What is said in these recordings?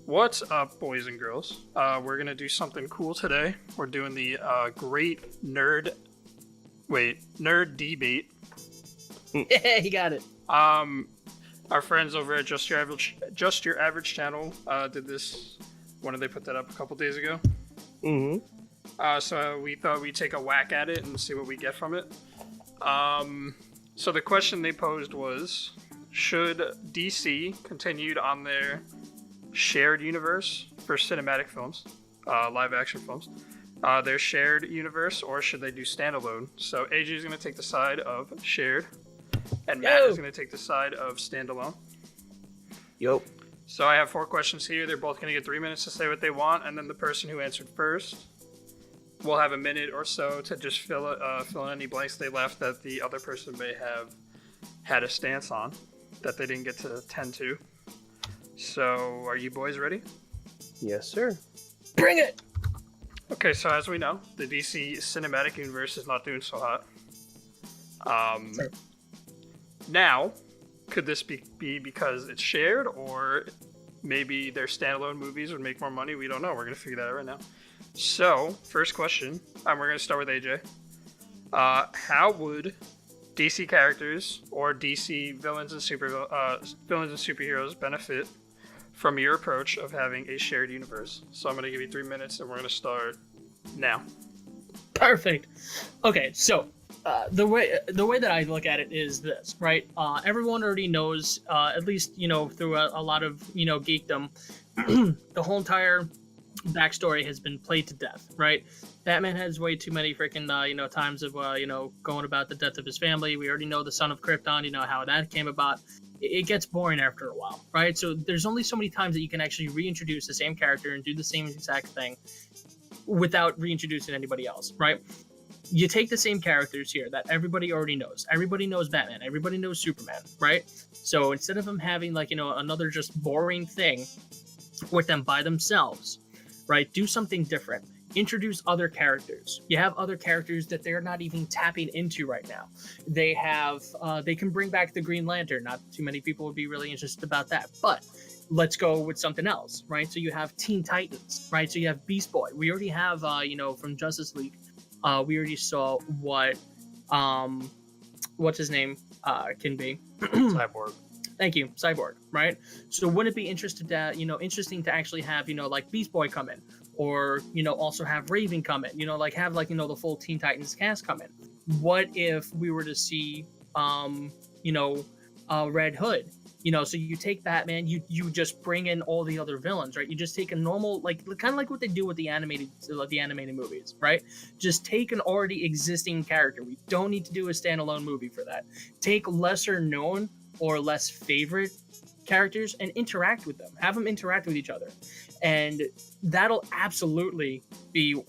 What's up, boys and girls? We're gonna do something cool today. We're doing the Great Ner-D-Bate. Yeah, he got it. Our friends over at Just Your Average channel did this. When did they put that up? A couple days ago. So we thought we'd take a whack at it and see what we get from it. So the question they posed was, should DC continued on their shared universe for cinematic films, live action films, their shared universe, or should they do standalone? So AJ is going to take the side of shared, and Matt is going to take the side of standalone. Yup. So I have 4 questions here. They're both going to get 3 minutes to say what they want, and then the person who answered first will have a minute or so to just fill in any blanks they left that the other person may have had a stance on that they didn't get to tend to. So, are you boys ready? Yes, sir. Bring it! Okay, so as we know, the DC cinematic universe is not doing so hot. Sure. Now, could this be because it's shared, or maybe their standalone movies would make more money? We don't know. We're going to figure that out right now. So, first question, we're going to start with AJ. How would DC characters or DC villains and superheroes benefit from your approach of having a shared universe? So I'm going to give you 3 minutes, and we're going to start now. Perfect. Okay, so the way that I look at it is this, right? Everyone already knows, at least through a lot of geekdom, the whole entire backstory has been played to death, right? Batman has way too many freaking times of going about the death of his family. We already know the son of Krypton, how that came about. It gets boring after a while, right? So there's only so many times that you can actually reintroduce the same character and do the same exact thing without reintroducing anybody else, right? You take the same characters here that everybody already knows. Everybody knows Batman. Everybody knows Superman, right? So instead of them having another just boring thing with them by themselves, right? Do something different. Introduce other characters. You have other characters that they're not even tapping into right now. They have, they can bring back the Green Lantern. Not too many people would be really interested about that, but let's go with something else, right? So you have Teen Titans, right? So you have Beast Boy. We already have, from Justice League, we already saw what's his name can be. Cyborg. Thank you, Cyborg, right? So wouldn't it be interesting to actually have, like Beast Boy come in, or, also have Raven come in, have the full Teen Titans cast come in. What if we were to see, Red Hood? So you take Batman, you just bring in all the other villains, right? You just take a normal, kind of like what they do with the animated movies, right? Just take an already existing character. We don't need to do a standalone movie for that. Take lesser known or less favorite characters and interact with them. Have them interact with each other. And that'll absolutely be,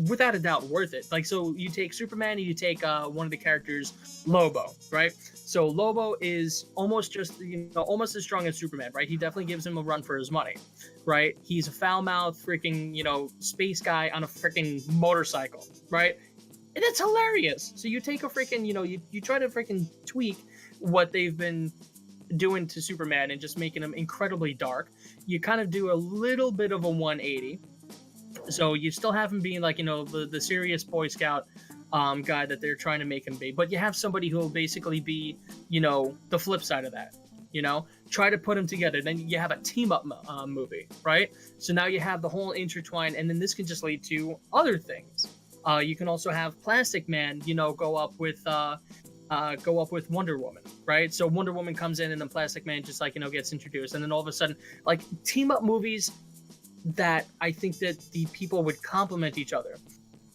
without a doubt worth it. So you take Superman and you take one of the characters, Lobo, right? So Lobo is almost just, almost as strong as Superman, right? He definitely gives him a run for his money, right? He's a foul-mouthed freaking, space guy on a freaking motorcycle, right? And it's hilarious. So you take a freaking, you try to freaking tweak what they've been doing to Superman and just making him incredibly dark. You kind of do a little bit of a 180. So you still have him being the serious Boy Scout guy that they're trying to make him be, but you have somebody who will basically be, the flip side of that. Try to put them together. Then you have a team up movie, right? So now you have the whole intertwine, and then this can just lead to other things. You can also have Plastic Man, go up with Wonder Woman, right? So Wonder Woman comes in, and then Plastic Man just gets introduced, and then all of a sudden, team up movies that I think that the people would complement each other,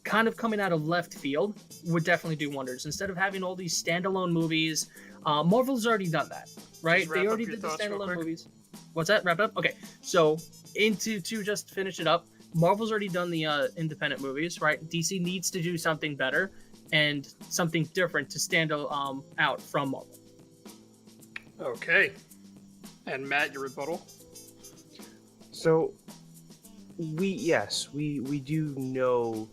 kind of coming out of left field, would definitely do wonders. Instead of having all these standalone movies, Marvel's already done that, right? They already did the standalone movies. What's that? Wrap it up? Okay, so to just finish it up, Marvel's already done the independent movies, right? DC needs to do something better and something different to stand out from Marvel. Okay. And Matt, your rebuttal? So, we do know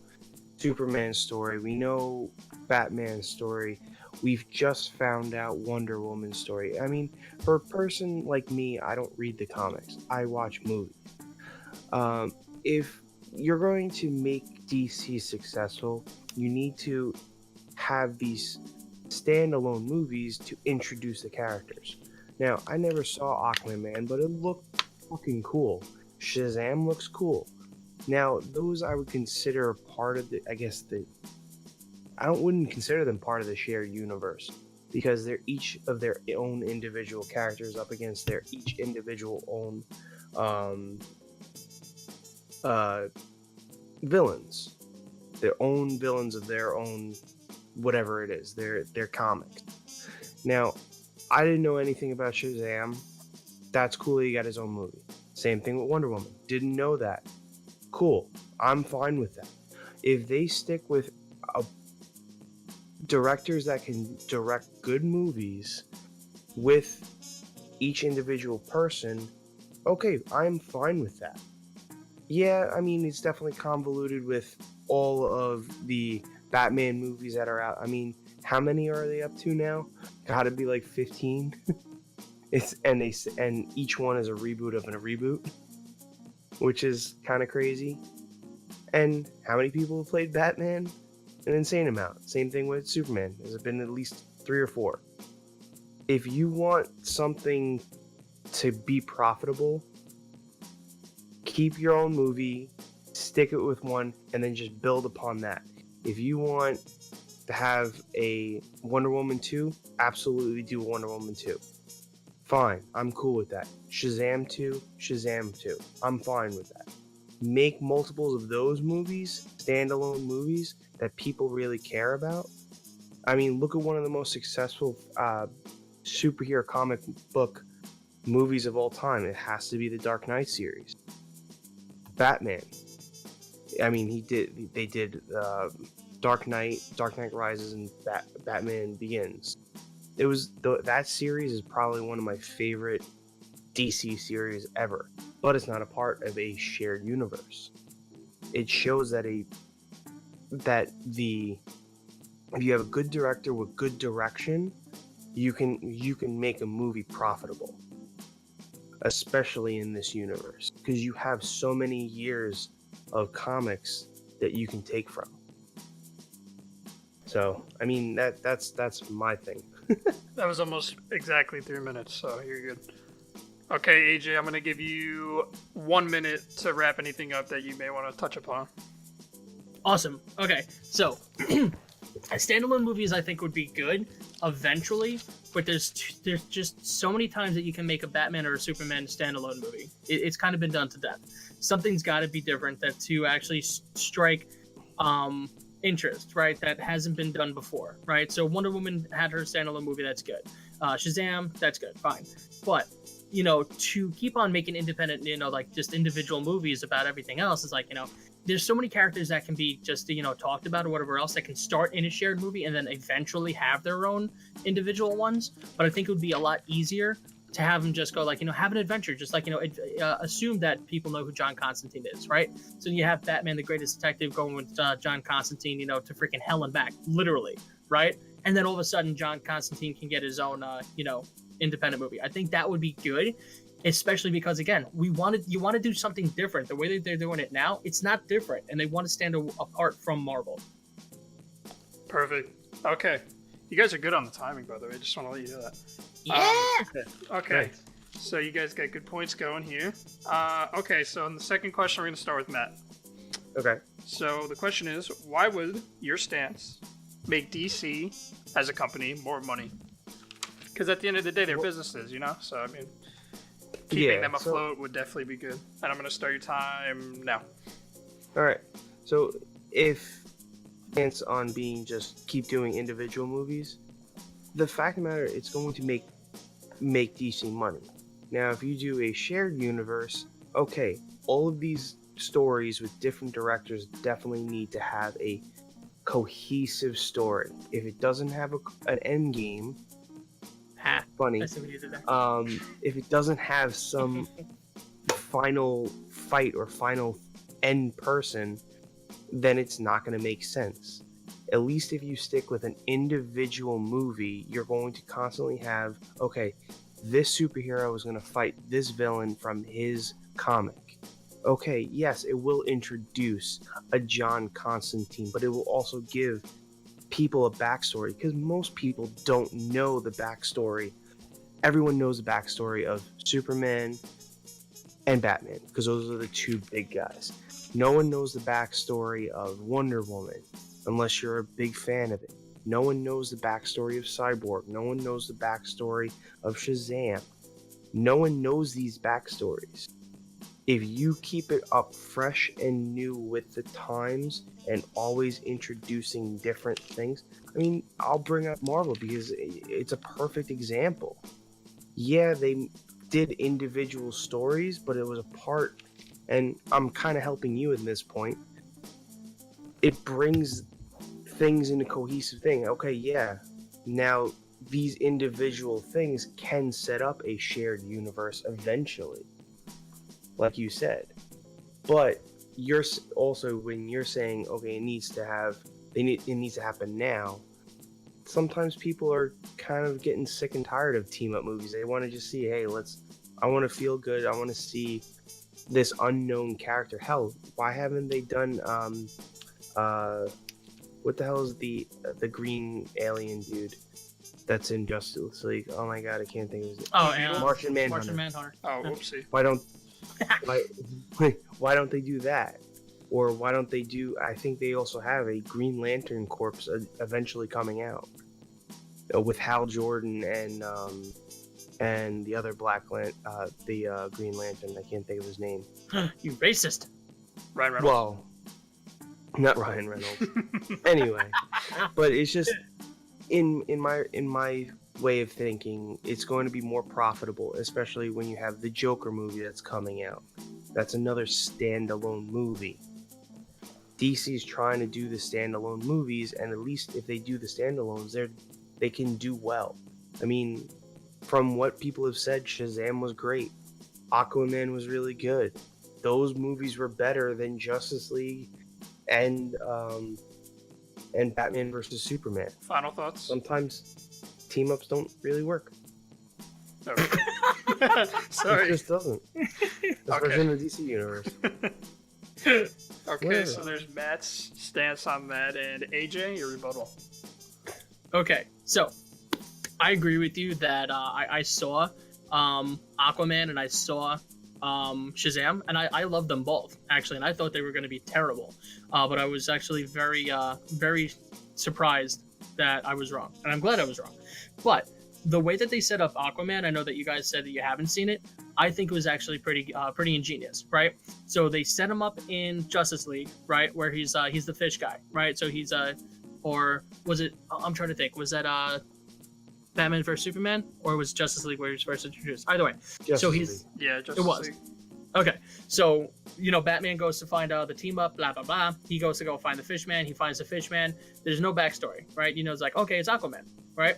Superman's story. We know Batman's story. We've just found out Wonder Woman's story. I mean, for a person like me, I don't read the comics. I watch movies. If you're going to make DC successful, you need to have these standalone movies to introduce the characters. Now, I never saw Aquaman, but it looked fucking cool. Shazam looks cool. Now, those I would consider part of the, I guess wouldn't consider them part of the shared universe because they're each of their own individual characters up against their each individual own villains, their own villains of their own whatever it is, their comics. Now, I didn't know anything about Shazam. That's cool. He got his own movie. Same thing with Wonder Woman. Didn't know that. Cool. I'm fine with that. If they stick with directors that can direct good movies with each individual person, okay, I'm fine with that. Yeah, I mean, it's definitely convoluted with all of the Batman movies that are out. I mean, how many are they up to now? Gotta be like 15. And each one is a reboot of a reboot, which is kind of crazy. And how many people have played Batman? An insane amount. Same thing with Superman. There's been at least 3 or 4. If you want something to be profitable, keep your own movie, stick it with one, and then just build upon that. If you want to have a Wonder Woman 2, absolutely do Wonder Woman 2. Fine, I'm cool with that. Shazam 2, Shazam 2. I'm fine with that. Make multiples of those movies, standalone movies, that people really care about. I mean, look at one of the most successful superhero comic book movies of all time. It has to be the Dark Knight series. Batman. I mean, they did Dark Knight Rises, and Batman Begins. That series is probably one of my favorite DC series ever, but it's not a part of a shared universe. It shows that if you have a good director with good direction, you can make a movie profitable, especially in this universe, because you have so many years of comics that you can take from. So, I mean, that's my thing. That was almost exactly 3 minutes, so you're good. Okay, AJ, I'm going to give you 1 minute to wrap anything up that you may want to touch upon. Awesome. Okay, so standalone movies I think would be good eventually, but there's just so many times that you can make a Batman or a Superman standalone movie. It's kind of been done to death. Something's got to be different that to actually strike interest, right? That hasn't been done before, right? So Wonder Woman had her standalone movie, that's good. Shazam, that's good, fine. But to keep on making independent, like just individual movies about everything else is like, there's so many characters that can be just, talked about or whatever else that can start in a shared movie and then eventually have their own individual ones. But I think it would be a lot easier to have them just go like, have an adventure, just like, assume that people know who John Constantine is, right? So you have Batman, the greatest detective, going with John Constantine, to freaking hell and back, literally, right? And then all of a sudden, John Constantine can get his own, independent movie. I think that would be good, especially because, again, you want to do something different. The way that they're doing it now, it's not different, and they want to stand apart from Marvel. Perfect. Okay. You guys are good on the timing, by the way. I just want to let you know that. Yeah! Okay. Nice. So you guys got good points going here. Okay, so in the second question, we're going to start with Matt. Okay. So the question is, why would your stance make DC as a company more money? Because at the end of the day, they're businesses, So, I mean, keeping them afloat would definitely be good. And I'm going to start your time now. All right. So if stance on being just keep doing individual movies, the fact of the matter, it's going to make DC money. Now, if you do a shared universe, okay, all of these stories with different directors definitely need to have a cohesive story. If it doesn't have an end game, funny. If it doesn't have some final fight or final end person, then it's not going to make sense. At least if you stick with an individual movie, you're going to constantly have, okay, this superhero is going to fight this villain from his comic. Okay, yes, it will introduce a John Constantine, but it will also give people a backstory, because most people don't know the backstory. Everyone knows the backstory of Superman and Batman, because those are the two big guys. No one knows the backstory of Wonder Woman, unless you're a big fan of it. No one knows the backstory of Cyborg. No one knows the backstory of Shazam. No one knows these backstories. If you keep it up fresh and new with the times and always introducing different things, I mean, I'll bring up Marvel because it's a perfect example. Yeah, they did individual stories, but it was a part, and I'm kind of helping you in this point. It brings things into cohesive thing. Okay, yeah, now these individual things can set up a shared universe eventually, like you said. But you're also, when you're saying, okay, it needs to happen now, sometimes people are kind of getting sick and tired of team up movies. They want to just see, hey, I want to feel good. I want to see this unknown character. Hell, why haven't they done what the hell is the green alien dude that's in Justice League? Oh my god, I can't think of his name. Oh, and Martian Manhunter. Oh, whoopsie. Why don't they do that? Or why don't they do? I think they also have a Green Lantern Corps eventually coming out with Hal Jordan and the other the Green Lantern. I can't think of his name. You racist. Ryan Reynolds. Well, not Ryan Reynolds. Anyway, but it's just in my way of thinking, it's going to be more profitable, especially when you have the Joker movie that's coming out. That's another standalone movie. DC's trying to do the standalone movies, and at least if they do the standalones, they can do well. I mean, from what people have said, Shazam was great. Aquaman was really good. Those movies were better than Justice League and Batman versus Superman. Final thoughts? Sometimes team-ups don't really work. Okay. Sorry. It just doesn't. Especially in the DC universe. Okay, Whatever. So there's Matt's stance on that, and AJ, your rebuttal. Okay, so I agree with you that I saw Aquaman and I saw Shazam, and I loved them both, actually, and I thought they were going to be terrible. But I was actually very surprised that I was wrong, and I'm glad I was wrong. But the way that they set up Aquaman, I know that you guys said that you haven't seen it. I think it was actually pretty ingenious, right? So they set him up in Justice League, right, where he's the fish guy, right? So he's or was it? I'm trying to think. Was that Batman vs Superman, or was Justice League where he was first introduced? Either way, so he's Justice it was. League. Okay, so Batman goes to find the team up, blah blah blah. He goes to go find the Fishman. He finds the Fishman. There's no backstory, right? It's like, okay, it's Aquaman, right?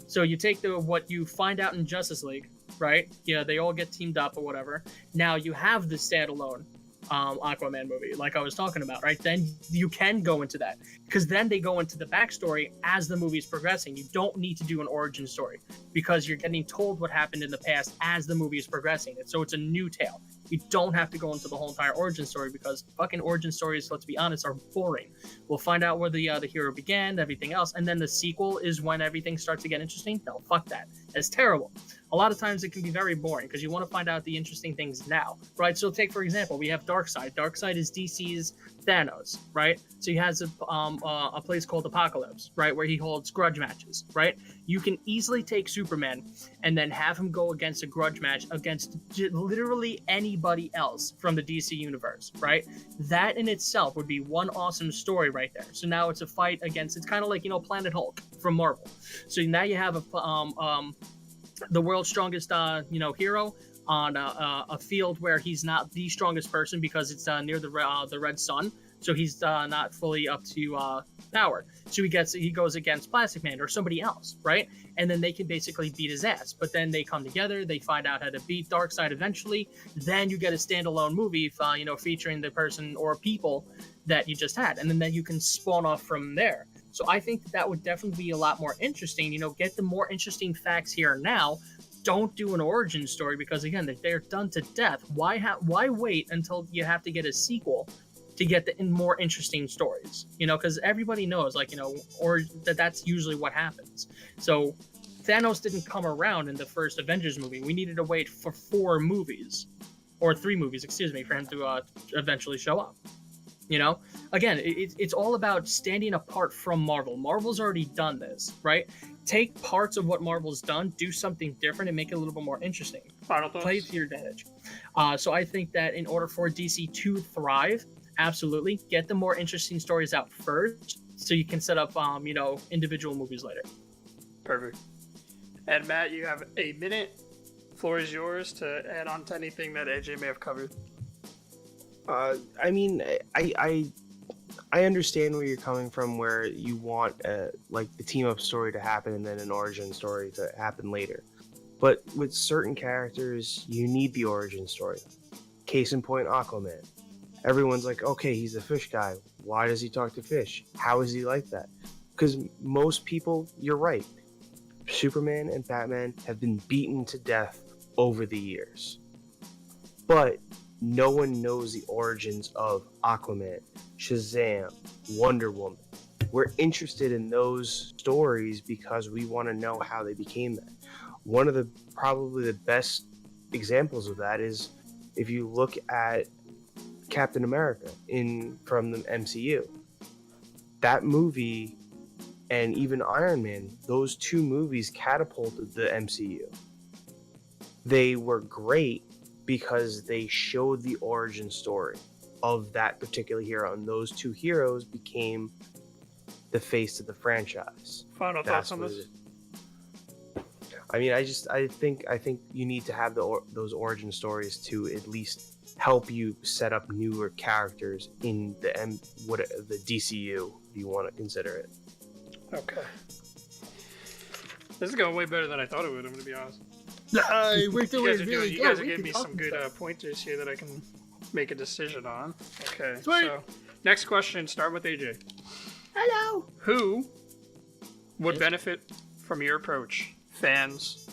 So you take what you find out in Justice League, right? Yeah, they all get teamed up or whatever. Now you have the standalone Aquaman movie, like I was talking about, right? Then you can go into that, because then they go into the backstory as the movie's progressing. You don't need to do an origin story, because you're getting told what happened in the past as the movie is progressing. And so it's a new tale. You don't have to go into the whole entire origin story, because fucking origin stories, let's be honest, are boring. We'll find out where the hero began, everything else, and then the sequel is when everything starts to get interesting. No, fuck that. That's terrible. A lot of times it can be very boring, because you want to find out the interesting things now, right? So take, for example, we have Darkseid. Darkseid is DC's Thanos, right? So he has a place called Apocalypse, right, where he holds grudge matches, right? You can easily take Superman and then have him go against a grudge match against literally anybody else from the DC universe, right? That in itself would be one awesome story right there. So now it's a fight against, it's kind of like, Planet Hulk from Marvel. So now you have the world's strongest, hero on a field where he's not the strongest person, because it's near the red sun. So he's not fully up to power. So he goes against Plastic Man or somebody else, right? And then they can basically beat his ass. But then they come together, they find out how to beat Darkseid eventually. Then you get a standalone movie, featuring the person or people that you just had, and then you can spawn off from there. So I think that would definitely be a lot more interesting. Get the more interesting facts here and now. Don't do an origin story because again, they're done to death. Why wait until you have to get a sequel to get the more interesting stories? Because everybody knows, or that's usually what happens. So Thanos didn't come around in the first Avengers movie. We needed to wait for 4 movies, or 3 movies, excuse me, for him to eventually show up. Again, it's all about standing apart from Marvel. Marvel's already done this, right? Take parts of what Marvel's done, do something different, and make it a little bit more interesting. Final thoughts? Play it to your advantage. So I think that in order for DC to thrive, absolutely, get the more interesting stories out first, so you can set up, individual movies later. Perfect. And Matt, you have a minute. Floor is yours to add on to anything that AJ may have covered. I mean, I understand where you're coming from, where you want like the team up story to happen and then an origin story to happen later. But with certain characters, you need the origin story. Case in point, Aquaman. Everyone's like, okay, he's a fish guy. Why does he talk to fish? How is he like that? Because most people, you're right. Superman and Batman have been beaten to death over the years. But no one knows the origins of Aquaman, Shazam, Wonder Woman. We're interested in those stories because we want to know how they became that. One of the probably the best examples of that is if you look at Captain America from the MCU. That movie and even Iron Man, those 2 movies catapulted the MCU. They were great because they showed the origin story of that particular hero, and those 2 heroes became the face of the franchise. Final thoughts on this? I mean, I think you need to have those origin stories to at least help you set up newer characters in the DCU, if you want to consider it. Okay. This is going way better than I thought it would, I'm going to be honest. We're doing really good. You guys are giving me some good pointers here that I can make a decision on. Okay, Sweet. So next question, start with AJ. Hello. Who would benefit from your approach? Fans,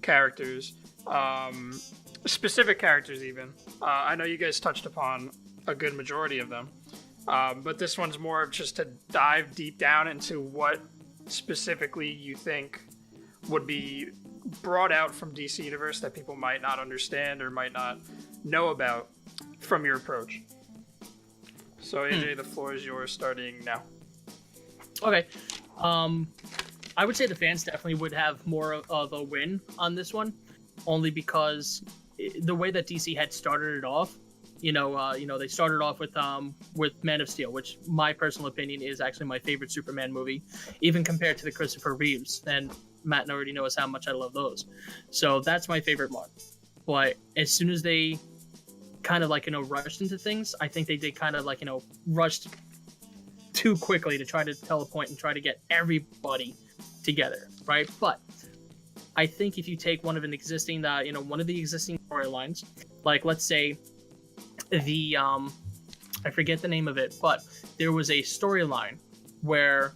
characters, specific characters even. I know you guys touched upon a good majority of them, but this one's more of just to dive deep down into what specifically you think would be brought out from DC Universe that people might not understand or might not know about from your approach. So AJ, the floor is yours starting now. Okay. I would say the fans definitely would have more of a win on this one, only because the way that DC had started it off, they started off with Man of Steel, which my personal opinion is actually my favorite Superman movie, even compared to the Christopher Reeves. And Matt already knows how much I love those. So that's my favorite one. But as soon as they kind of rushed into things, I think they did kind of rushed too quickly to try to tell a point and try to get everybody together, right? But I think if you take one of the existing storylines, like let's say the I forget the name of it, but there was a storyline where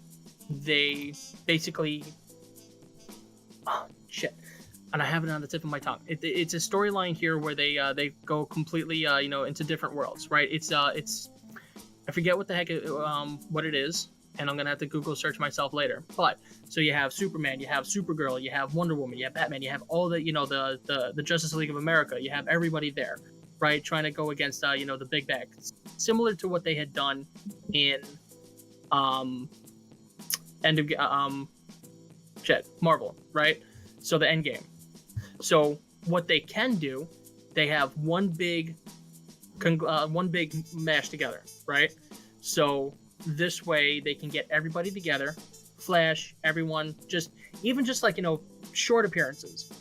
they basically and I have it on the tip of my tongue. It's a storyline here where they go completely into different worlds, right? It's I forget what the heck what it is, and I'm gonna have to Google search myself later. But so you have Superman, you have Supergirl, you have Wonder Woman, you have Batman, you have all the the Justice League of America, you have everybody there, right? Trying to go against the big bad, similar to what they had done in Marvel, right? So the Endgame. So what they can do, they have one big mash together, right? So this way they can get everybody together, Flash, everyone, just short appearances,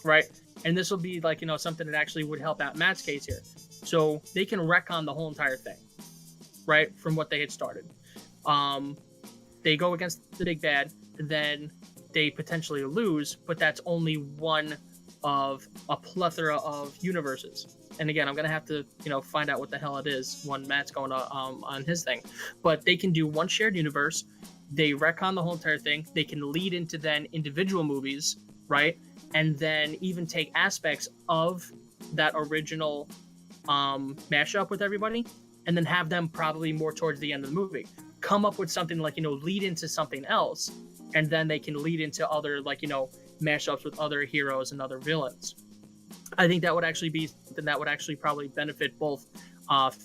right? And this will be something that actually would help out Matt's case here. So they can wreck on the whole entire thing, right? From what they had started. They go against the big bad, then they potentially lose, but that's only one of a plethora of universes, and again, I'm gonna have to find out what the hell it is when Matt's going on his thing. But they can do one shared universe. They retcon the whole entire thing. They can lead into then individual movies, right? And then even take aspects of that original mashup with everybody, and then have them probably more towards the end of the movie come up with something like lead into something else, and then they can lead into other mashups with other heroes and other villains. I think that would actually be something that would actually probably benefit both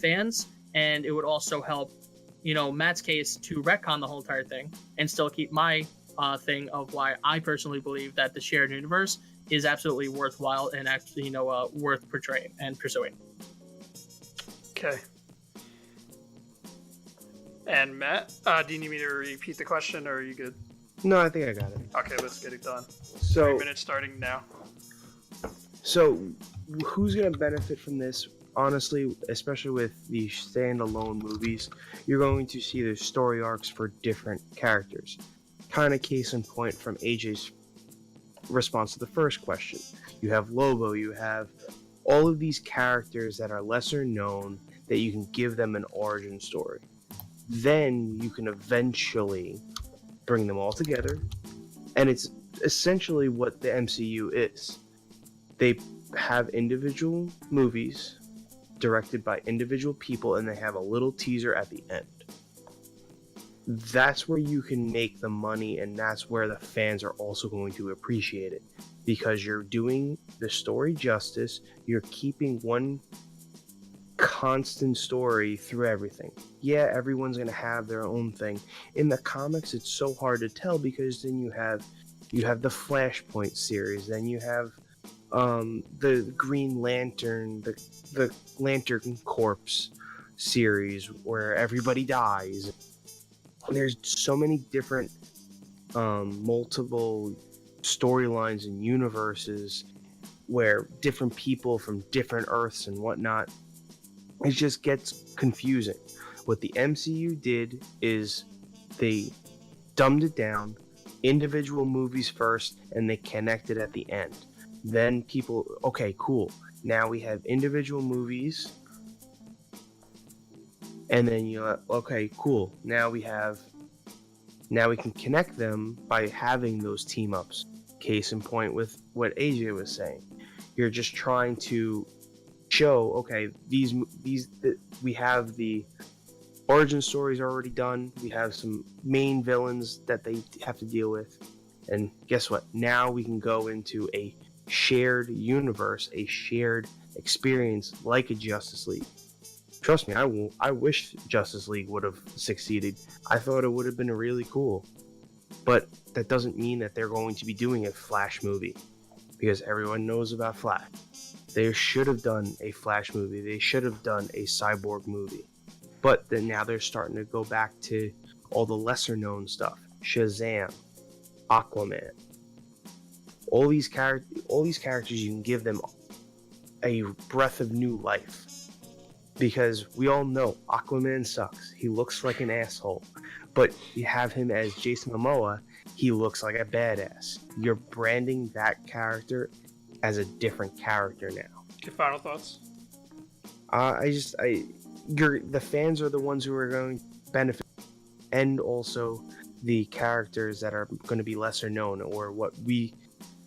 fans, and it would also help Matt's case to retcon the whole entire thing and still keep my thing of why I personally believe that the shared universe is absolutely worthwhile and actually worth portraying and pursuing. Okay. And Matt, do you need me to repeat the question, or are you good? No, I think I got it. Okay, let's get it done. So 3 minutes starting now. So, who's going to benefit from this? Honestly, especially with the standalone movies, you're going to see there's story arcs for different characters. Kind of case in point from AJ's response to the first question. You have Lobo, you have all of these characters that are lesser known that you can give them an origin story. Then you can eventually bring them all together, and it's essentially what the MCU is. They have individual movies directed by individual people, and they have a little teaser at the end. That's where you can make the money, and that's where the fans are also going to appreciate it, because you're doing the story justice. You're keeping one constant story through everything. Yeah, everyone's going to have their own thing. In the comics, it's so hard to tell, because then you have the Flashpoint series, then you have the Green Lantern, the Lantern Corps series where everybody dies. There's so many different multiple storylines and universes where different people from different Earths and whatnot, it just gets confusing. What the MCU did is they dumbed it down, individual movies first, and they connected at the end. Then people, okay, cool. Now we have individual movies, and then okay, cool. Now we can connect them by having those team ups. Case in point with what AJ was saying. You're just trying to show, okay, we have the origin stories already done. We have some main villains that they have to deal with, and guess what? Now we can go into a shared universe, a shared experience like a Justice League. Trust me, I wish Justice League would have succeeded. I thought it would have been really cool, but that doesn't mean that they're going to be doing a Flash movie, because everyone knows about Flash. They should have done a Flash movie. They should have done a Cyborg movie. But then now they're starting to go back to all the lesser known stuff. Shazam, Aquaman. All these characters, you can give them a breath of new life. Because we all know Aquaman sucks. He looks like an asshole. But you have him as Jason Momoa, he looks like a badass. You're branding that character as a different character now. Okay, final thoughts? The fans are the ones who are going to benefit, and also the characters that are going to be lesser known, or what we,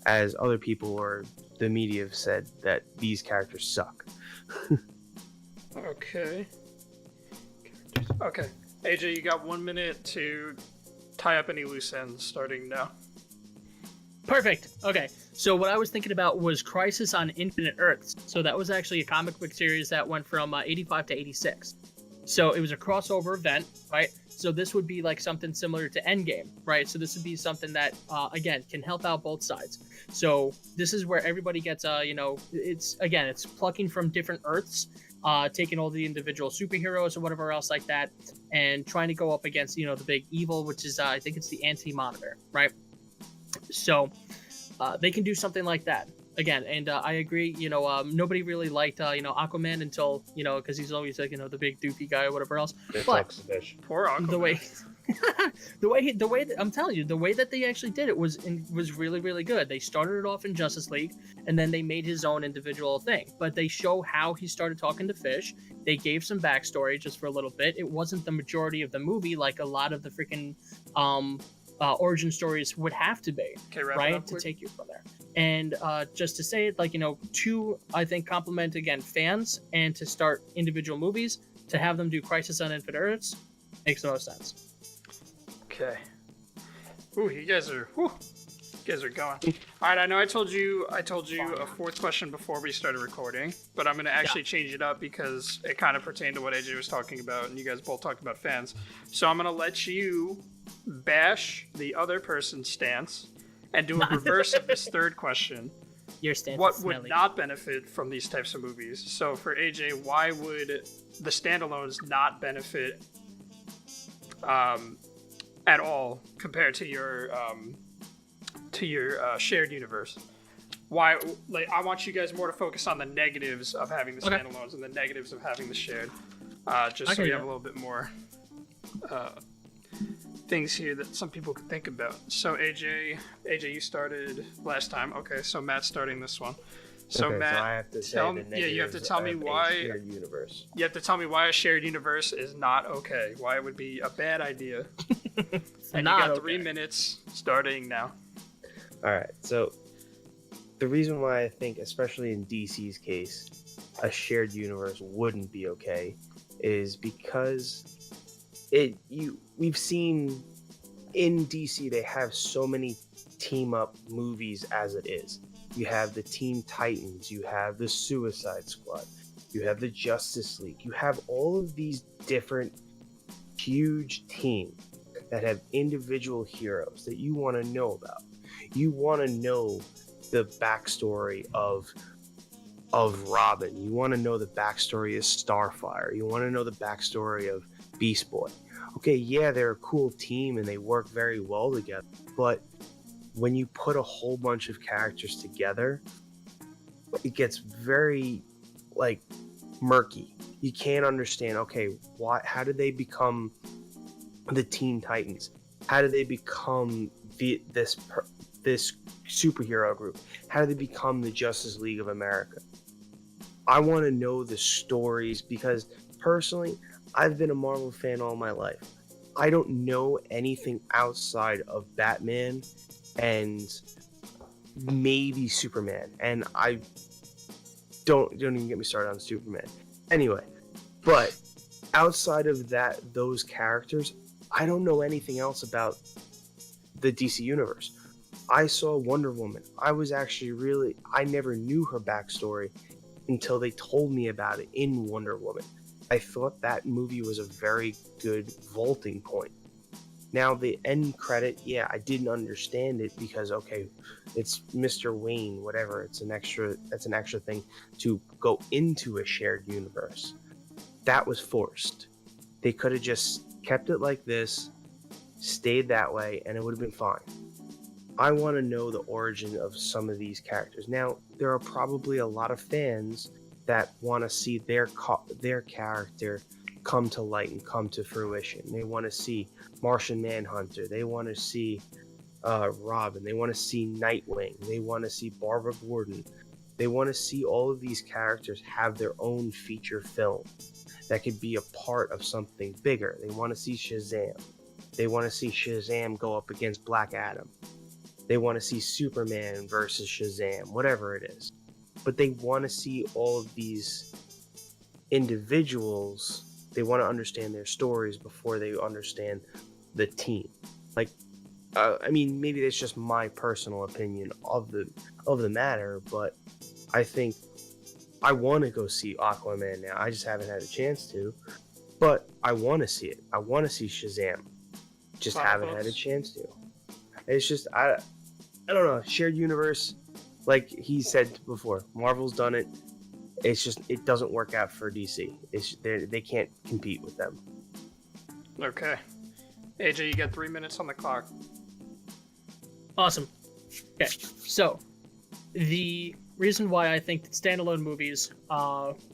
as other people or the media, have said that these characters suck. Okay. AJ, you got 1 minute to tie up any loose ends starting now. Perfect. Okay. So what I was thinking about was Crisis on Infinite Earths. So that was actually a comic book series that went from 85 to 86. So it was a crossover event, right? So this would be like something similar to Endgame, right? So this would be something that, again, can help out both sides. So this is where everybody gets, it's plucking from different Earths, taking all the individual superheroes or whatever else like that, and trying to go up against, the big evil, which is, I think it's the Anti-Monitor, right? So they can do something like that. Again, and I agree, nobody really liked, Aquaman until, because he's always like, the big doofy guy or whatever else. But Poor Aquaman. I'm telling you, the way that they actually did it was really, really good. They started it off in Justice League, and then they made his own individual thing. But they show how he started talking to Fish. They gave some backstory just for a little bit. It wasn't the majority of the movie like a lot of the freaking origin stories would have to be, Okay, wrap it right? up To quick. take you from there. And just to say it, like, to, I think, compliment again fans and to start individual movies, to have them do Crisis on Infinite Earths makes the most sense. Okay. Ooh, you guys are going. All right, I know I told you a fourth question before we started recording, but I'm gonna actually change it up because it kind of pertained to what AJ was talking about, and you guys both talked about fans. So I'm gonna let you bash the other person's stance and do a reverse of this third question. Your stance What is would smelly. not benefit from these types of movies? So for AJ, why would the standalones not benefit at all compared to your shared universe? Why? Like, I want you guys more to focus on the negatives of having the Okay. standalones and the negatives of having the shared. Just I so can we do have that. a little bit more things here that some people could think about. So AJ, you started last time. Okay, so Matt's starting this one. So Okay, Matt, so I have to say tell the me, you have to negatives tell me of a why. shared universe. You have to tell me why a shared universe is not okay. Why it would be a bad idea. And Not you got 3 okay. minutes starting now. All right, so the reason why I think, especially in DC's case, a shared universe wouldn't be okay is because we've seen in DC they have so many team up movies as it is. You have the Teen Titans, you have the Suicide Squad, you have the Justice League, you have all of these different huge teams that have individual heroes that you want to know about. You want to know the backstory of Robin. You want to know the backstory of Starfire. You want to know the backstory of Beast Boy. Okay, yeah, they're a cool team and they work very well together, but when you put a whole bunch of characters together, it gets very like murky. You can't understand, okay, how did they become the Teen Titans? How did they become this superhero group? How did they become the Justice League of America? I want to know the stories because personally, I've been a Marvel fan all my life. I don't know anything outside of Batman and maybe Superman, and I don't even get me started on Superman. Anyway, but outside of those characters, I don't know anything else about the DC universe. I saw Wonder Woman. I never knew her backstory until they told me about it in Wonder Woman. I thought that movie was a very good vaulting point. Now the end credit, yeah, I didn't understand it because okay, it's Mr. Wayne, whatever. That's an extra thing to go into a shared universe. That was forced. They could have just kept it like this, stayed that way, and it would have been fine. I want to know the origin of some of these characters. Now, there are probably a lot of fans that want to see their character come to light and come to fruition. They want to see Martian Manhunter. They want to see Robin. They want to see Nightwing. They want to see Barbara Gordon. They want to see all of these characters have their own feature film that could be a part of something bigger. They want to see Shazam. They want to see Shazam go up against Black Adam. They want to see Superman versus Shazam, whatever it is. But they want to see all of these individuals. They want to understand their stories before they understand the team. Like, I mean, maybe that's just my personal opinion of the matter, but I think I want to go see Aquaman now. I just haven't had a chance to, but I want to see it. I want to see Shazam. Just haven't had a chance to. It's just I don't know. Shared universe, like he said before, Marvel's done it. It's just it doesn't work out for DC. They can't compete with them. Okay. AJ, you got 3 minutes on the clock. Awesome. Okay, so the reason why I think that standalone movies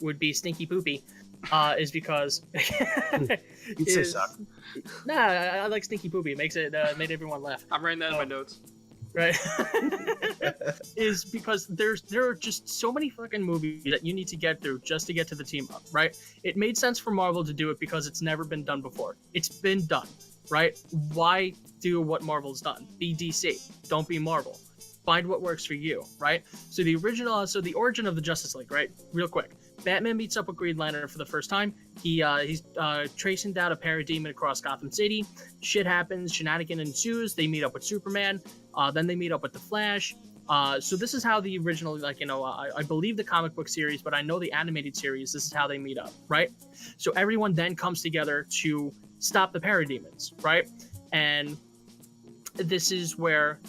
would be stinky poopy is because You'd say suck. Nah, I like Stinky Poopy. It makes it made everyone laugh. I'm writing that in my notes. Right? Is because there are just so many fucking movies that you need to get through just to get to the team up, right? It made sense for Marvel to do it because it's never been done before. It's been done, right? Why do what Marvel's done? Be DC. Don't be Marvel. Find what works for you, right? So the origin of the Justice League, right? Real quick. Batman meets up with Green Lantern for the first time. He's tracing down a parademon across Gotham City. Shit happens. Shenanigan ensues. They meet up with Superman. Then they meet up with the Flash. So this is how the original, I believe the comic book series, but I know the animated series, this is how they meet up, right? So everyone then comes together to stop the parademons, right? And this is where,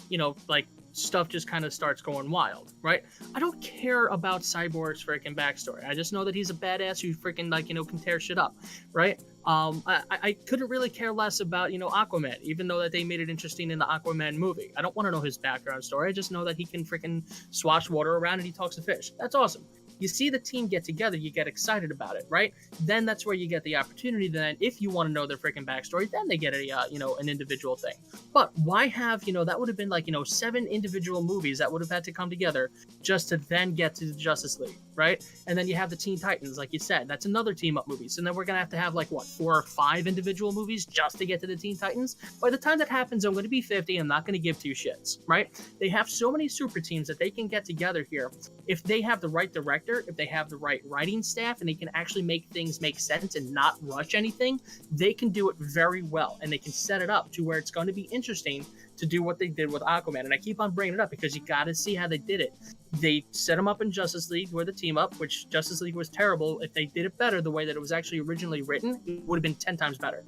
stuff just kind of starts going wild, right? I don't care about Cyborg's freaking backstory. I just know that he's a badass who freaking, can tear shit up, right? I couldn't really care less about, Aquaman, even though that they made it interesting in the Aquaman movie. I don't want to know his background story. I just know that he can freaking swash water around and he talks to fish. That's awesome. You see the team get together, you get excited about it, right? Then that's where you get the opportunity. Then, if you want to know their freaking backstory, then they get an individual thing. But why have, that would have been 7 individual movies that would have had to come together just to then get to the Justice League, right? And then you have the Teen Titans, like you said, that's another team up movie. So then we're gonna have to have 4 or 5 individual movies just to get to the Teen Titans. By the time that happens, I'm going to be 50. I'm not going to give 2 shits, right? They have so many super teams that they can get together here if they have the right director, if they have the right writing staff, and they can actually make things make sense and not rush anything. They can do it very well, and they can set it up to where it's going to be interesting to do what they did with Aquaman. And I keep on bringing it up because you got to see how they did it. They set them up in Justice League where the team up, which Justice League was terrible. If they did it better the way that it was actually originally written, it would have been 10 times better.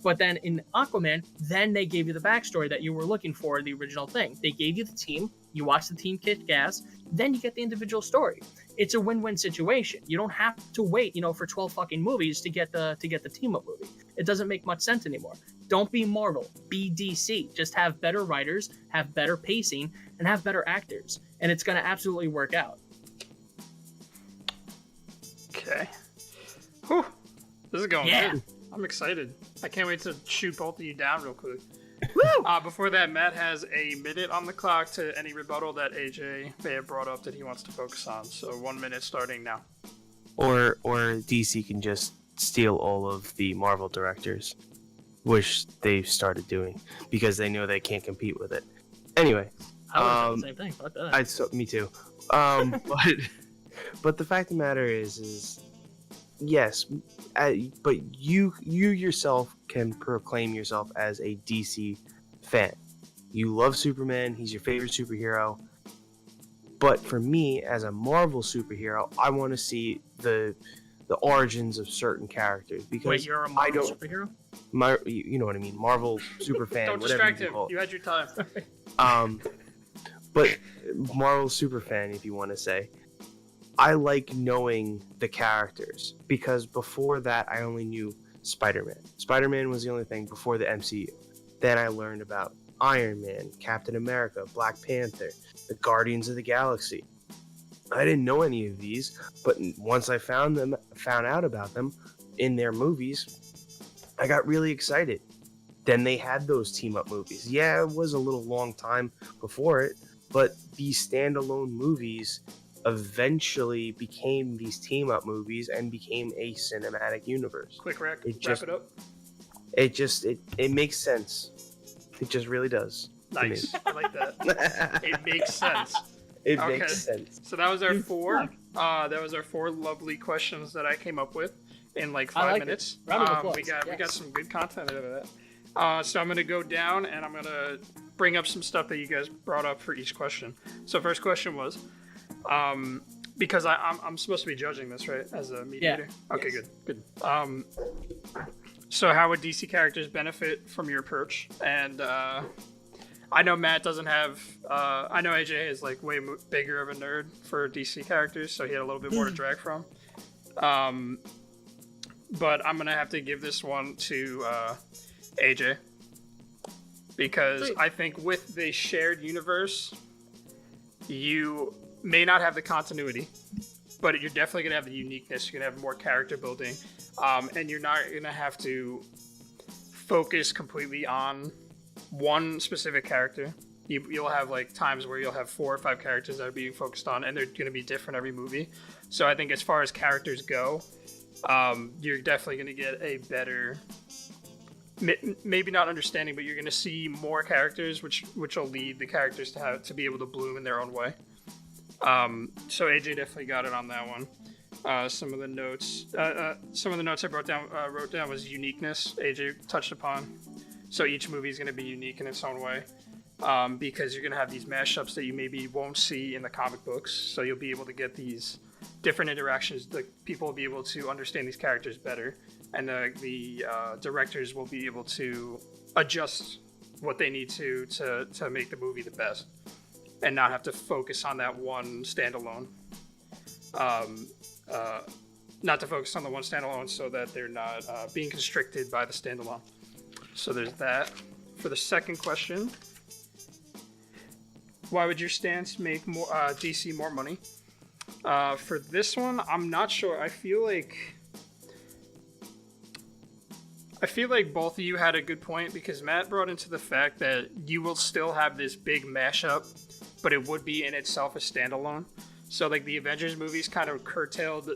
But then in Aquaman, then they gave you the backstory that you were looking for in the original thing. They gave you the team, you watch the team kick gas, then you get the individual story. It's a win-win situation. You don't have to wait, for 12 fucking movies to get the team up movie. It doesn't make much sense anymore. Don't be Marvel, be DC. Just have better writers, have better pacing, and have better actors. And it's going to absolutely work out. Okay. Whew. This is going Yeah. good. I'm excited. I can't wait to shoot both of you down real quick. Woo! Before that, Matt has a minute on the clock to any rebuttal that AJ may have brought up that he wants to focus on. So 1 minute starting now. Or DC can just steal all of the Marvel directors, which they've started doing because they know they can't compete with it. Anyway, I would have done the same thing. Fuck that. me too. But the fact of the matter is yes, but you yourself can proclaim yourself as a DC fan. You love Superman. He's your favorite superhero. But for me, as a Marvel superhero, I want to see the origins of certain characters because Wait, you're a Marvel superhero? You know what I mean, Marvel super fan. Don't whatever distract you him. call it. You had your time. But Marvel super fan, if you want to say. I like knowing the characters because before that I only knew Spider-Man. Spider-Man was the only thing before the MCU. Then I learned about Iron Man, Captain America, Black Panther, the Guardians of the Galaxy. I didn't know any of these, but once I found out about them in their movies, I got really excited. Then they had those team-up movies. Yeah, it was a little long time before it, but these standalone movies eventually became these team-up movies and became a cinematic universe. Quick wrap just- it up. It makes sense. It just really does. Nice. I like that. It makes sense. It Okay. makes sense. So that was our 4. That was our 4 lovely questions that I came up with in like 5 like it. minutes. Round of applause. We got Yes. some good content out of that. So I'm gonna go down and I'm gonna bring up some stuff that you guys brought up for each question. So first question was, because I'm supposed to be judging this, right, as a mediator? Yeah. Okay, Yes. good. So how would DC characters benefit from your approach? And I know Matt doesn't have. I know AJ is like way bigger of a nerd for DC characters, so he had a little bit more to drag from. But I'm gonna have to give this one to AJ because Sweet. I think with the shared universe, you may not have the continuity, but you're definitely gonna have the uniqueness. You're gonna have more character building, and you're not gonna have to focus completely on one specific character. You'll have like times where you'll have 4 or 5 characters that are being focused on, and they're going to be different every movie. So I think as far as characters go, you're definitely going to get a better, maybe not understanding, but you're going to see more characters, which will lead the characters to be able to bloom in their own way. So AJ definitely got it on that one. Some of the notes I wrote down was uniqueness. AJ touched upon. So each movie is going to be unique in its own way. Because you're going to have these mashups that you maybe won't see in the comic books. So you'll be able to get these different interactions. The people will be able to understand these characters better. And the directors will be able to adjust what they need to make the movie the best. And not have to focus on that one standalone. Not to focus on the one standalone so that they're not being constricted by the standalone. So there's that. For the second question... Why would your stance make more DC more money? For this one, I'm not sure. I feel like both of you had a good point because Matt brought into the fact that you will still have this big mashup, but it would be in itself a standalone. So like the Avengers movies kind of curtailed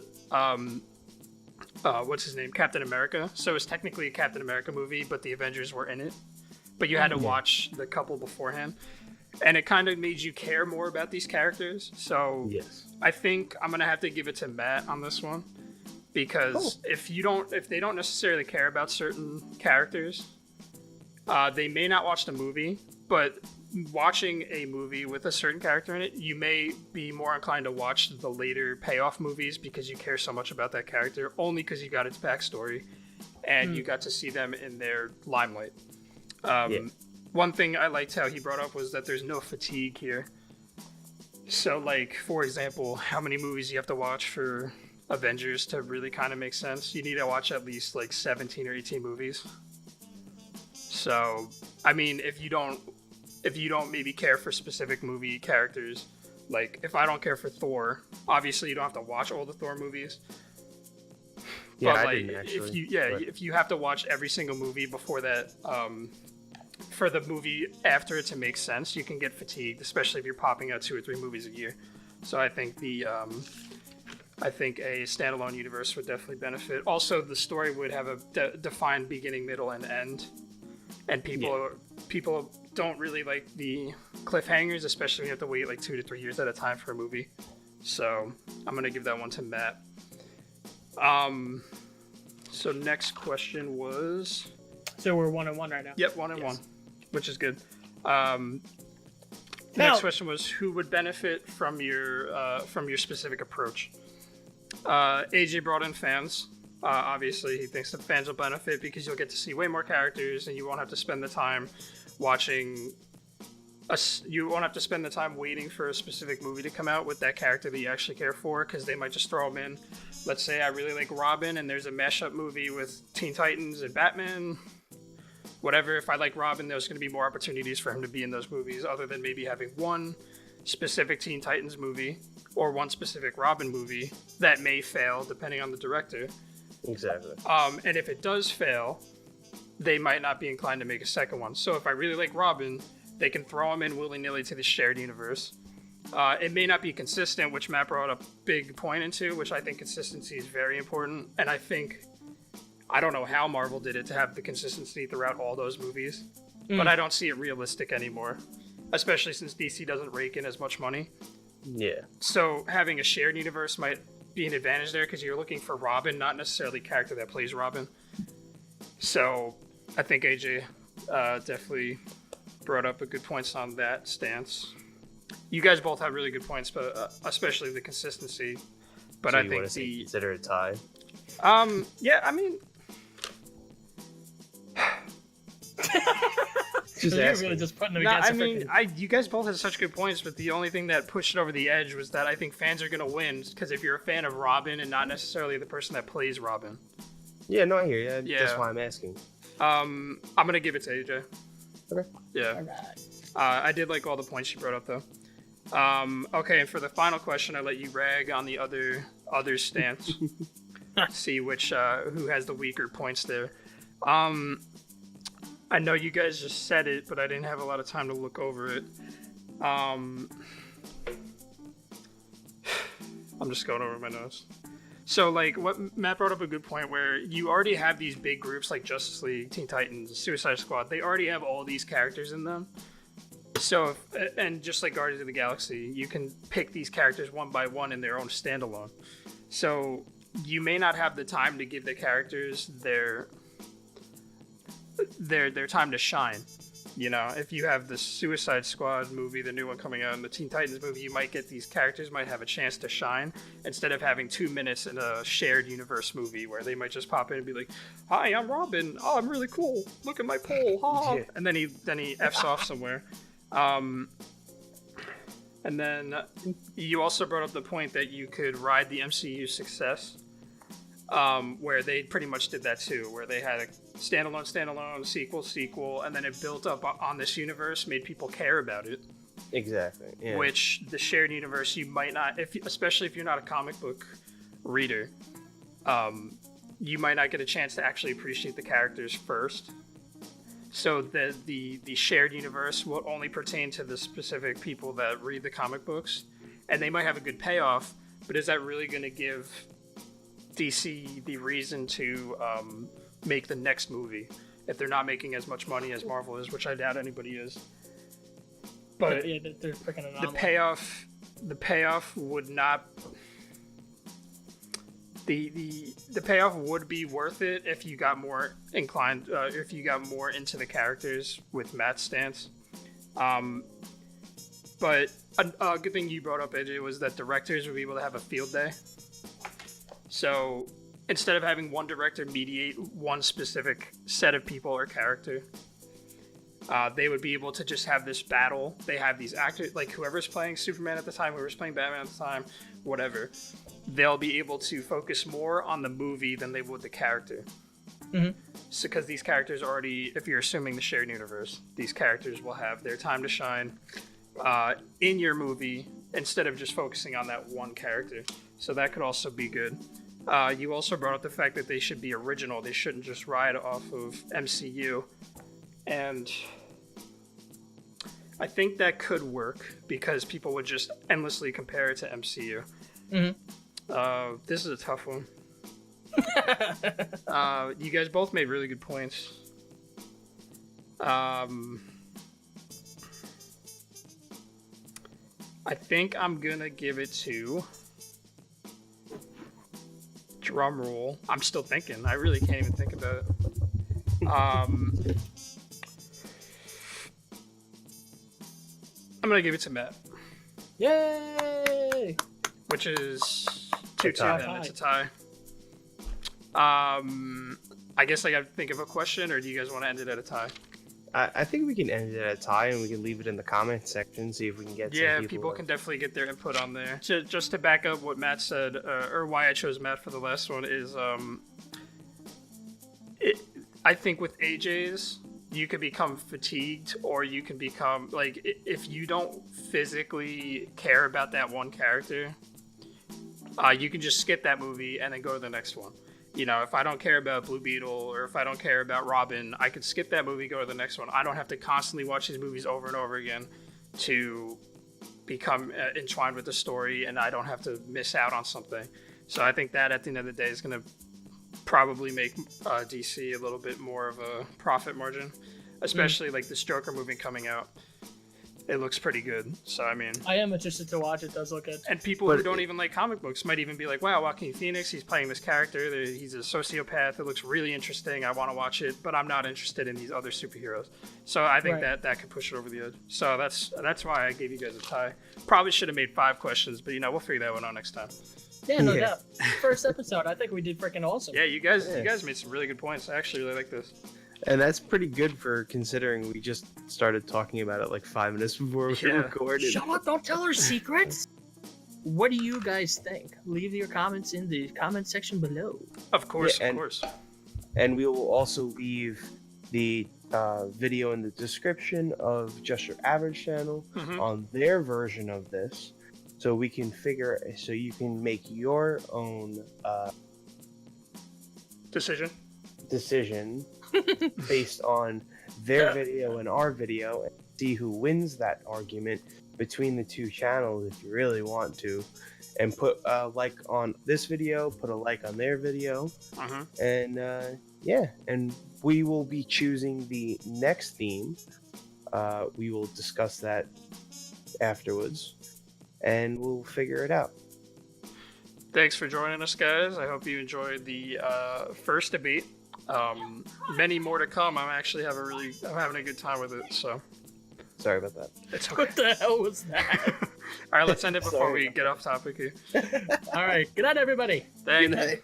what's his name? Captain America. So it's technically a Captain America movie, but the Avengers were in it. But you had to watch the couple beforehand. And it kind of made you care more about these characters. So Yes. I think I'm gonna have to give it to Matt on this one. Because if they don't necessarily care about certain characters, they may not watch the movie, but watching a movie with a certain character in it, you may be more inclined to watch the later payoff movies because you care so much about that character, only because you got its backstory and you got to see them in their limelight. One thing I liked how he brought up was that there's no fatigue here. So, like, for example, how many movies you have to watch for Avengers to really kind of make sense? You need to watch at least, like, 17 or 18 movies. So, I mean, if you don't maybe care for specific movie characters, like, if I don't care for Thor, obviously you don't have to watch all the Thor movies. Yeah, but, I like, didn't actually. if you have to watch every single movie before that, for the movie after it to make sense, you can get fatigued, especially if you're popping out 2 or 3 movies a year. So I think a standalone universe would definitely benefit. Also, the story would have a defined beginning, middle, and end. And people don't really like the cliffhangers, especially when you have to wait like 2 to 3 years at a time for a movie. So I'm gonna give that one to Matt. So next question was. So we're 1-1 right now. Yep, 1-1, which is good. Next question was who would benefit from your specific approach. AJ brought in fans. Obviously, he thinks the fans will benefit because you'll get to see way more characters, and you won't have to spend the time watching. You won't have to spend the time waiting for a specific movie to come out with that character that you actually care for, because they might just throw them in. Let's say I really like Robin, and there's a mashup movie with Teen Titans and Batman. Whatever, if I like Robin, there's going to be more opportunities for him to be in those movies, other than maybe having one specific Teen Titans movie or one specific Robin movie that may fail, depending on the director. Exactly. And if it does fail, they might not be inclined to make a second one. So if I really like Robin, they can throw him in willy-nilly to the shared universe. It may not be consistent, which Matt brought a big point into, which I think consistency is very important. And I don't know how Marvel did it to have the consistency throughout all those movies, but I don't see it realistic anymore, especially since DC doesn't rake in as much money. Yeah. So having a shared universe might be an advantage there because you're looking for Robin, not necessarily a character that plays Robin. So I think AJ definitely brought up a good points on that stance. You guys both have really good points, but especially the consistency. But So I you think want to consider a tie? Yeah, I mean. Just You're asking. really just putting them No, against I a mean, freaking- you guys both had such good points, but the only thing that pushed it over the edge was that I think fans are going to win, because if you're a fan of Robin and not necessarily the person that plays Robin. Yeah, no, I hear you. Yeah. That's why I'm asking. I'm going to give it to AJ. Okay. Yeah. All right. I did like all the points she brought up, though. Okay, and for the final question, I let you rag on the other stance. See which who has the weaker points there. I know you guys just said it, but I didn't have a lot of time to look over it. I'm just going over my notes. So, like, what Matt brought up a good point where you already have these big groups like Justice League, Teen Titans, Suicide Squad. They already have all these characters in them. So, and just like Guardians of the Galaxy, you can pick these characters one by one in their own standalone. So, you may not have the time to give the characters their time to shine. You know, if you have the Suicide Squad movie, the new one coming out, and the Teen Titans movie, you might get these characters might have a chance to shine instead of having 2 minutes in a shared universe movie where they might just pop in and be like, "Hi, I'm Robin. Oh, I'm really cool. Look at my pole, ha!" Yeah. And then he f's off somewhere. And then you also brought up the point that you could ride the MCU success, where they pretty much did that too, where they had a standalone, sequel, and then it built up on this universe, made people care about it. Exactly. Yeah. Which the shared universe, you might not, especially if you're not a comic book reader, you might not get a chance to actually appreciate the characters first. So the shared universe will only pertain to the specific people that read the comic books, and they might have a good payoff, but is that really going to give DC the reason to make the next movie if they're not making as much money as Marvel is, which I doubt anybody is? But yeah, they're freaking anomaly. The payoff would not. The payoff would be worth it if you got more inclined, if you got more into the characters with Matt's stance. But a good thing you brought up, AJ, was that directors would be able to have a field day. So instead of having one director mediate one specific set of people or character, they would be able to just have this battle. They have these actors, like whoever's playing Superman at the time, whoever's playing Batman at the time, whatever. They'll be able to focus more on the movie than they would the character. Mm-hmm. So, because these characters already, if you're assuming the shared universe, these characters will have their time to shine in your movie instead of just focusing on that one character. So that could also be good. You also brought up the fact that they should be original. They shouldn't just ride off of MCU. And I think that could work because people would just endlessly compare it to MCU. Mm-hmm. This is a tough one. You guys both made really good points. I think I'm gonna give it to, drum roll, I'm still thinking. I really can't even think about it. I'm gonna give it to Matt. Yay! Which is 2-2 then. It's a tie. I guess I gotta think of a question, or do you guys want to end it at a tie? I think we can end it at a tie, and we can leave it in the comment section, see if we can get some people can definitely get their input on there. Just to back up what Matt said, or why I chose Matt for the last one, is I think with AJ's, you could become fatigued, or you can become, like, if you don't physically care about that one character, you can just skip that movie and then go to the next one. You know, if I don't care about Blue Beetle, or if I don't care about Robin, I could skip that movie, go to the next one. I don't have to constantly watch these movies over and over again to become entwined with the story, and I don't have to miss out on something. So I think that at the end of the day is going to probably make DC a little bit more of a profit margin, especially like this Joker movie coming out. It looks pretty good. So, I mean, I am interested to watch. It does look good. And people who don't even like comic books might even be like, wow, Joaquin Phoenix, he's playing this character. He's a sociopath. It looks really interesting. I want to watch it, but I'm not interested in these other superheroes. So I think that could push it over the edge. So that's why I gave you guys a tie. Probably should have made 5 questions, but, we'll figure that one out next time. Yeah, no doubt. First episode, I think we did freaking awesome. Yeah, you guys made some really good points. I actually really like this. And that's pretty good for considering we just started talking about it like 5 minutes before we recorded. Shut up, don't tell her secrets. What do you guys think? Leave your comments in the comment section below. Of course, of course. And we will also leave the video in the description of Just Your Average channel Mhm. on their version of this, so we can so you can make your own Decision. decision based on their video and our video, and see who wins that argument between the two channels if you really want to, and put a like on this video, put a like on their video, Mhm. and yeah, and we will be choosing the next theme. We will discuss that afterwards, and we'll figure it out. Thanks for joining us, guys. I hope you enjoyed the first debate. Many more to come. I'm having a good time with it. So Sorry about that. it's okay. What the hell was that? All right, let's end it before Sorry. we get off topic here. All right. Good night, everybody. Thank Good you. night.